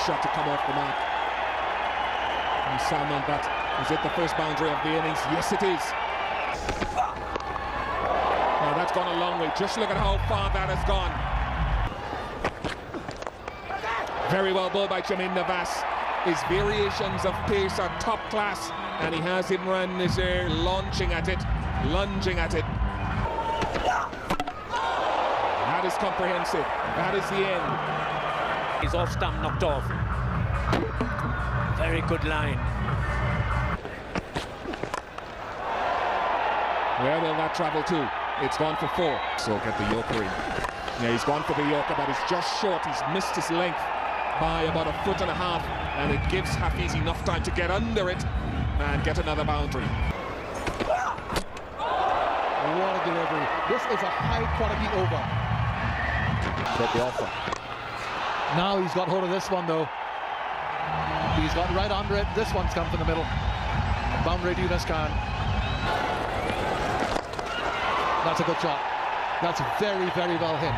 shot to come off the mark. And Salman, that is it the first boundary of the innings? Yes, it is. Now that's gone a long way. Just look at how far that has gone. Very well bowled by Jamin Navas. His variations of pace are top class, and he has Imran Nazir launching at it, lunging at it. That is comprehensive. That is the end. He's off stump, knocked off. Very good line. Where will that travel to? It's gone for 4. So get the Yorker in. Yeah, he's gone for the Yorker, but it's just short. He's missed his length by about 1.5 feet, and it gives Hafiz enough time to get under it and get another boundary. What a delivery. This is a high-quality over. Get the offer. Now he's got hold of this one, though. He's got right under it. This one's come from the middle. Boundary to Younis Khan. That's a good shot. That's very, very well hit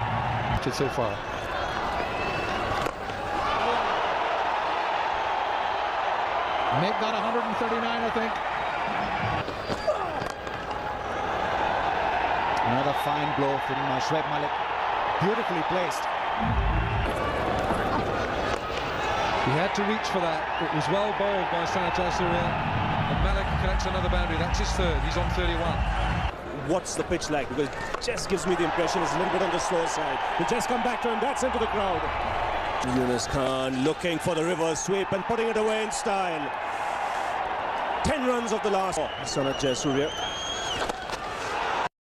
so far. Make that 139, I think. Another fine blow from Shoaib Malik. Beautifully placed. He had to reach for that. It was well bowled by Jayasuriya. And Malik collects another boundary. That's his third. He's on 31. What's the pitch like? Because it just gives me the impression it's a little bit on the slow side. We just come back to him. That's into the crowd. Younis Khan looking for the reverse sweep and putting it away in style. 10 runs of the last. Jayasuriya.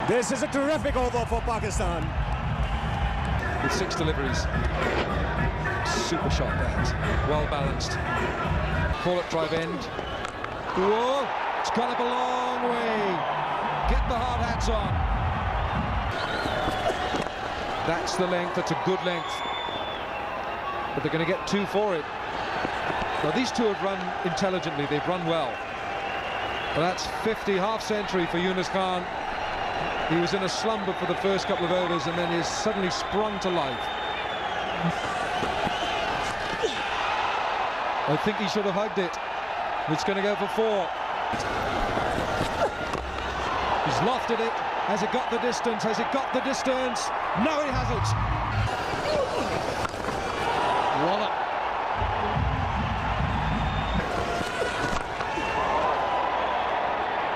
This is a terrific over for Pakistan. With 6 deliveries. Super shot that. Well balanced. Call it drive end. Whoa! It's gone up a long way. Get the hard hats on. That's the length. That's a good length. But they're going to get 2 for it. Now these two have run intelligently. They've run well. But that's 50, half century for Younis Khan. He was in a slumber for the first couple of overs and then he's suddenly sprung to life. I think he should have hugged it. It's going to go for 4. He's lofted it. Has it got the distance? Has it got the distance? No, he hasn't. Voila.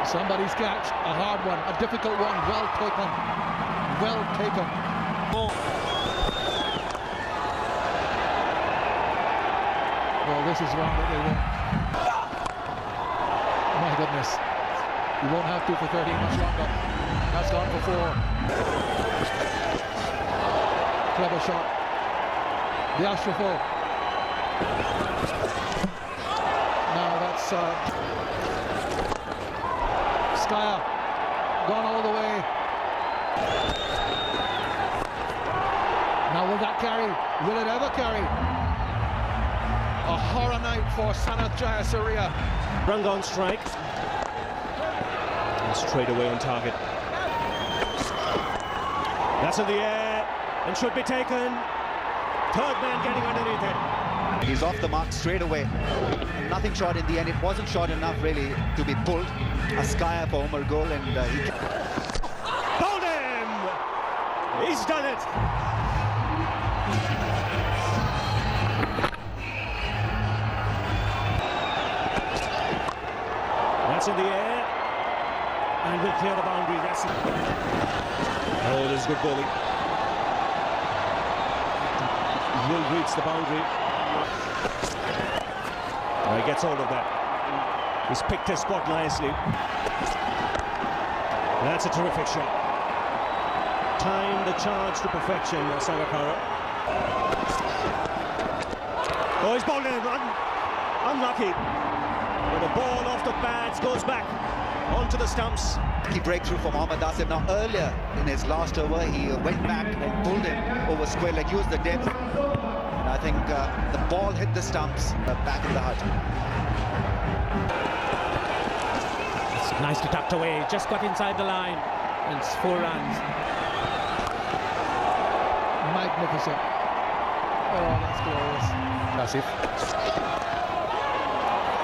Somebody's catch, a hard one, a difficult one, well taken. Well taken. Well, this is one that they won't. My goodness. You won't have to for 13 much longer. That's gone for 4. Clever shot. The Ashrafo. Now that's Skyer. Gone all the way. Now will that carry? Will it ever carry? A horror night for Jayasuriya. Run down strike. And straight away on target. That's in the air and should be taken. Third man getting underneath it. He's off the mark straight away. Nothing short in the end. It wasn't short enough really to be pulled. A Skyer for Umar goal and he Bowled him! He's done it! That's in the air. And will clear the boundary. That's it. Oh, this is good bowling. Will reach the boundary. Oh, he gets hold of that. He's picked his spot nicely. That's a terrific shot. Timed the charge to perfection, Sangakkara. Oh, he's bowled in. Unlucky. But the ball off the pads goes back onto the stumps. He breakthrough from Mohammad Asif. Now earlier in his last over he went back and pulled him over square leg, used the depth, and I think the ball hit the stumps back in the hut. It's nicely tucked away, just got inside the line and it's 4 runs. Magnificent. Oh, that's glorious. Asif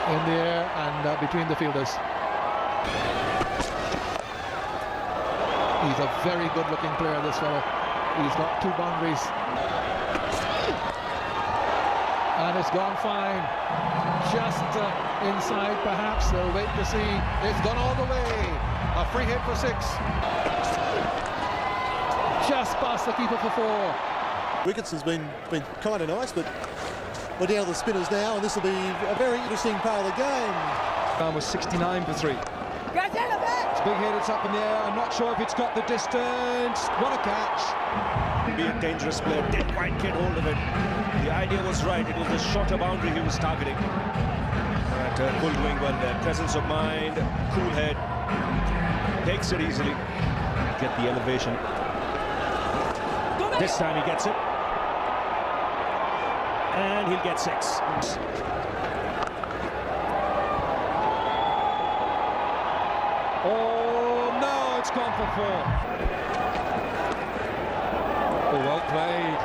in the air and between the fielders. He's a very good looking player, this fellow. He's got 2 boundaries. And it's gone fine. Just inside perhaps. They'll wait to see. It's gone all the way. A free hit for 6. Just past the keeper for 4. Wilkinson's been kind of nice, but we're down to the spinners now, and this will be a very interesting part of the game. Brown was 69 for 3. It's big hit, it's up in the air. I'm not sure if it's got the distance. What a catch. Be a dangerous player, didn't quite get hold of it. The idea was right, it was the shorter boundary he was targeting. But Bull doing well there. Presence of mind, cool head, takes it easily. Get the elevation. This time he gets it. And he'll get 6. Oh no, it's gone for 4. Oh, well played.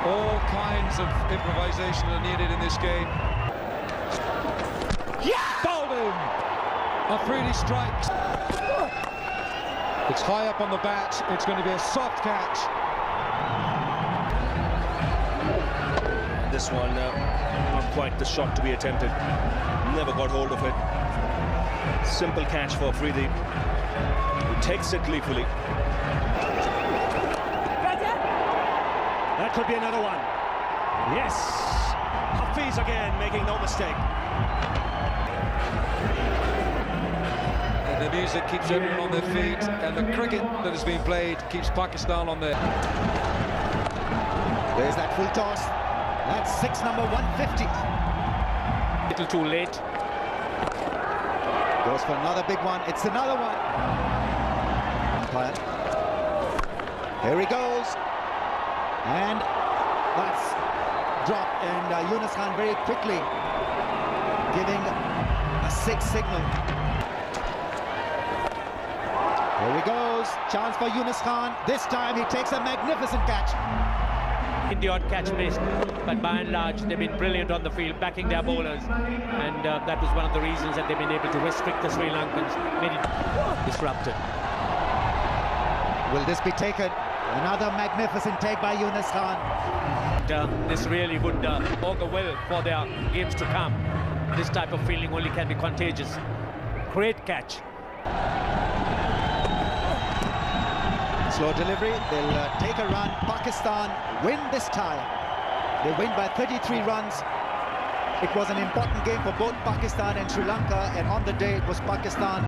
All kinds of improvisation are needed in this game. Yeah! Bowled him! Afridi strikes. It's high up on the bat. It's going to be a soft catch. This one, not quite the shot to be attempted. Never got hold of it. Simple catch for Afridi. He takes it gleefully. That could be another one. Yes! Hafiz again, making no mistake. And the music keeps everyone on their feet, and the cricket that has been played keeps Pakistan on their... There's that full toss. That's 6 number 150. Little too late. Goes for another big one. It's another one. Here he goes. And that's dropped. And Younis Khan very quickly giving a 6 signal. Here he goes. Chance for Younis Khan. This time he takes a magnificent catch. In the odd catch missed, but by and large they've been brilliant on the field, backing their bowlers, and that was one of the reasons that they've been able to restrict the Sri Lankans, made it disrupted. Will this be taken? Another magnificent take by Younis Khan. And, this really would augur well for their games to come. This type of fielding only can be contagious. Great catch. Slow delivery, they'll take a run. Pakistan win this tie. They win by 33 runs. It was an important game for both Pakistan and Sri Lanka, and on the day it was Pakistan